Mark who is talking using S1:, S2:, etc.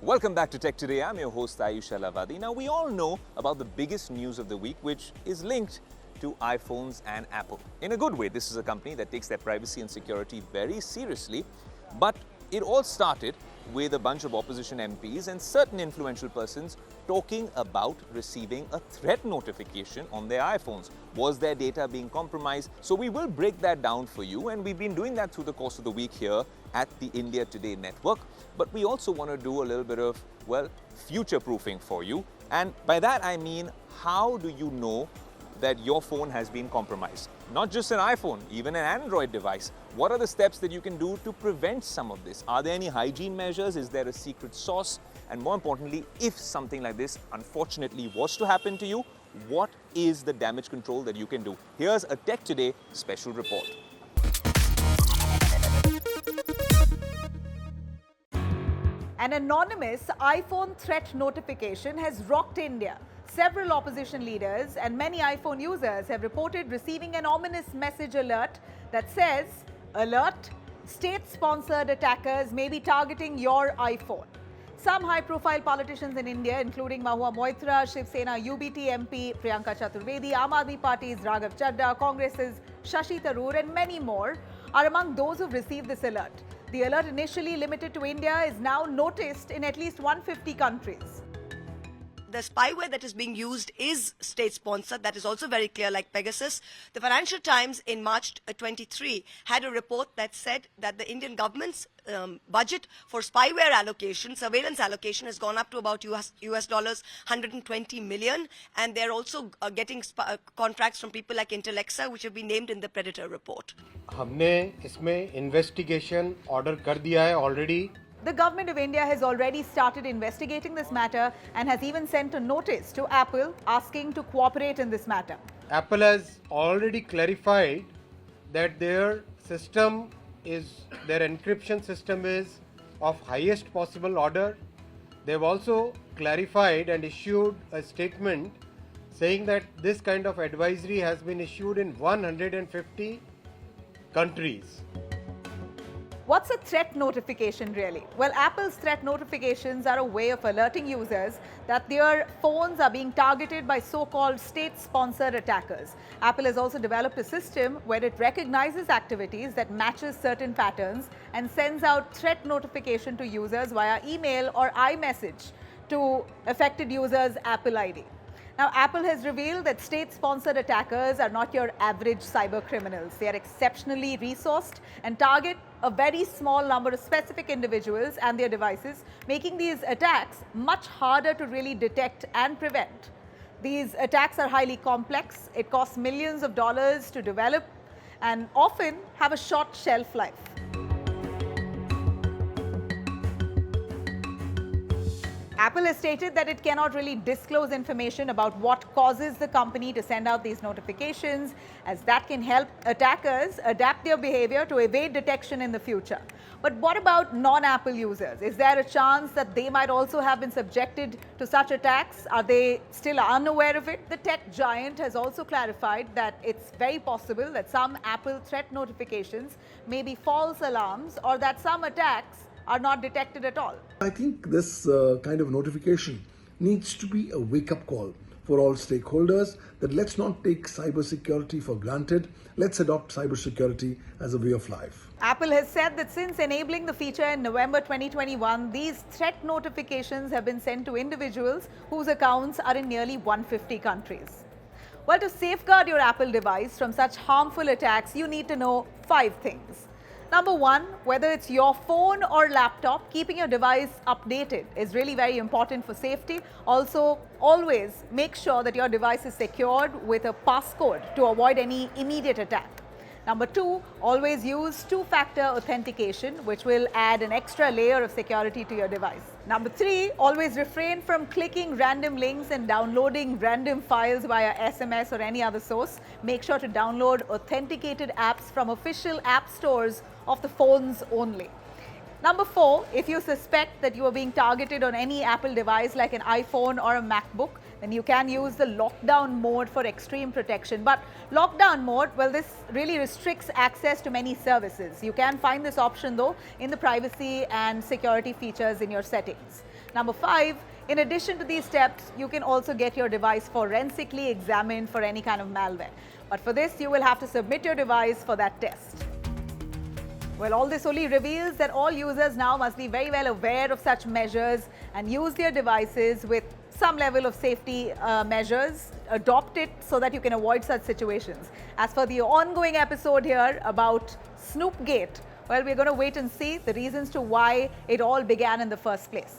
S1: Welcome back to Tech Today. I'm your host Ayush Alavadi. Now, we all know about the biggest news of the week, which is linked to iPhones and Apple. In a good way, this is a company that takes their privacy and security very seriously, but it all started with a bunch of opposition MPs and certain influential persons talking about receiving a threat notification on their iPhones. Was their data being compromised? So we will break that down for you, and we've been doing that through the course of the week here at the India Today network. But we also want to do a little bit of, well, future-proofing for you. And by that I mean, how do you know that your phone has been compromised? Not just an iPhone, even an Android device. What are the steps that you can do to prevent some of this? Are there any hygiene measures? Is there a secret sauce? And more importantly, if something like this unfortunately was to happen to you, what is the damage control that you can do? Here's a Tech Today special report.
S2: An anonymous iPhone threat notification has rocked India. Several opposition leaders and many iPhone users have reported receiving an ominous message alert that says, "Alert, state-sponsored attackers may be targeting your iPhone." Some high-profile politicians in India, including Mahua Moitra, Shiv Sena UBT MP Priyanka Chaturvedi, Aam Aadmi Party's Raghav Chadha, Congress's Shashi Tharoor and many more are among those who've received this alert. The alert, initially limited to India, is now noticed in at least 150 countries.
S3: The spyware that is being used is state-sponsored. That is also very clear, like Pegasus. The Financial Times in March 23 had a report that said that the Indian government's budget for spyware allocation, surveillance allocation, has gone up to about US dollars 120 million. And they're also getting contracts from people like Intellexa, which have been named in the Predator report.
S4: हमने इसमें investigation order कर दिया है already.
S2: The government of India has already started investigating this matter and has even sent a notice to Apple asking to cooperate in this matter.
S4: Apple has already clarified that their encryption system is of highest possible order. They've also clarified and issued a statement saying that this kind of advisory has been issued in 150 countries.
S2: What's a threat notification really? Well, Apple's threat notifications are a way of alerting users that their phones are being targeted by so-called state-sponsored attackers. Apple has also developed a system where it recognizes activities that matches certain patterns and sends out threat notification to users via email or iMessage to affected users' Apple ID. Now, Apple has revealed that state-sponsored attackers are not your average cyber criminals. They are exceptionally resourced and target a very small number of specific individuals and their devices, making these attacks much harder to really detect and prevent. These attacks are highly complex. It costs millions of dollars to develop and often have a short shelf life. Apple has stated that it cannot really disclose information about what causes the company to send out these notifications, as that can help attackers adapt their behavior to evade detection in the future. But what about non-Apple users? Is there a chance that they might also have been subjected to such attacks? Are they still unaware of it? The tech giant has also clarified that it's very possible that some Apple threat notifications may be false alarms, or that some attacks are not detected at all.
S5: I think this kind of notification needs to be a wake-up call for all stakeholders that let's not take cybersecurity for granted. Let's adopt cybersecurity as a way of life.
S2: Apple has said that since enabling the feature in November 2021, these threat notifications have been sent to individuals whose accounts are in nearly 150 countries. Well, to safeguard your Apple device from such harmful attacks, you need to know 5 things. Number 1, whether it's your phone or laptop, keeping your device updated is really very important for safety. Also, always make sure that your device is secured with a passcode to avoid any immediate attack. Number 2, always use two-factor authentication, which will add an extra layer of security to your device. Number 3, always refrain from clicking random links and downloading random files via SMS or any other source. Make sure to download authenticated apps from official app stores of the phones only. Number 4, if you suspect that you are being targeted on any Apple device like an iPhone or a MacBook, then you can use the lockdown mode for extreme protection. But lockdown mode, well, this really restricts access to many services. You can find this option though in the privacy and security features in your settings. Number 5, in addition to these steps, you can also get your device forensically examined for any kind of malware. But for this, you will have to submit your device for that test. Well, all this only reveals that all users now must be very well aware of such measures and use their devices with some level of safety measures. Adopt it so that you can avoid such situations. As for the ongoing episode here about Snoopgate, well, we're going to wait and see the reasons to why it all began in the first place.